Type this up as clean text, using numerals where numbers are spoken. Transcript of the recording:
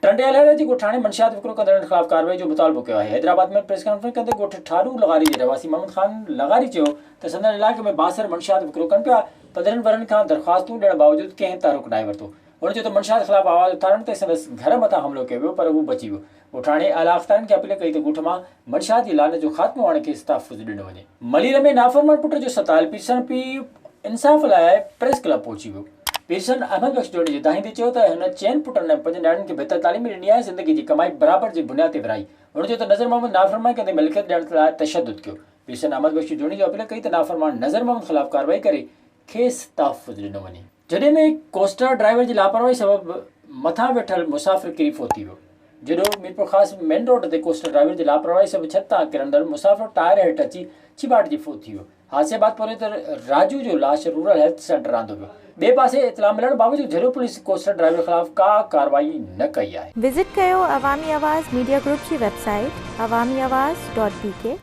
टंडियाला जी ॻोठ ठाणे मंशियात विकिरो कंदड़नि के ख़िलाफ़ कार्रवाई जो मुतालबो कयो आहे। हैदराबाद में प्रेस कॉन्फ्रेंस कंदे ॻोठ ठारू लगारी जे रहवासी मोहम्मद खान लगारी चयो त संदन इलाइक़े में 62 मंशियात विकिरो कनि पिया। 15 वरनि खां दरख़्वास्तूं ॾियण बावजूदि कंहिं तारुक न वरितो। हुन चयो त मंशियात ख़िलाफ़ आवाज़ उथारण ते संदसि घर मथां हमलो कयो वियो पर हू बची वियो। ॻोठाणे आला अख़्तारनि खे अपील कई त ॻोठ मां मंशियात जी लानत जो ख़ात्मो आणण खेसि तहफ़ुज़ ॾिनो वञे। मलीर में नाफ़रमान पुट जो सतायल पीरसन पीउ इंसाफ़ लाइ प्रेस क्लब पहुची वियो। पीरसन अहमद बख्श जोड़ी दाहिंदे चयो त हुन 4 पुटनि ऐं 5 न्याणियुनि खे बहितर तालीम ॾिनी आहे, ज़िंदगी जी कमाई बराबरि जी बुनियाद ते विराई। हुन चयो त नज़र मोहम्मद नाफ़रमानी कंदे मिल्कियत ॾियण लाइ तशदुद कयो। पीरसन अहमद बख्श जोड़ी जो अपील कई त नाफ़रमान नज़र मोहम्मद ख़िलाफ़ कार्रवाई करे खेसि तहफ़ुज़ ॾिनो वञे। जॾहिं में कोस्टर ड्राइवर जी लापरवाही सबबि मथां वेठल मुसाफ़िर किरी फोत थी वियो। जॾहिं मीरपुर ख़ासि मेन रोड ते कोस्टर ड्राइवर जी लापरवाही सबबि छत तां किरंदड़ मुसाफ़िर टायर हेठि अची चिबाट जी फोत थी वियो। हादसे बाद परे त राजू जो लाश रूरल हेल्थ सेंटर आंदो वियो। ॿिए पासे इतला मिलण बावजूदि झरियो पुलिस कोस्टर ड्राइवर ख़िलाफ़ का कार्रवाई न कई आहे। विज़िट कयो अवामी आवाज़ मीडिया ग्रुप जी वेबसाइट awamiawaz.pk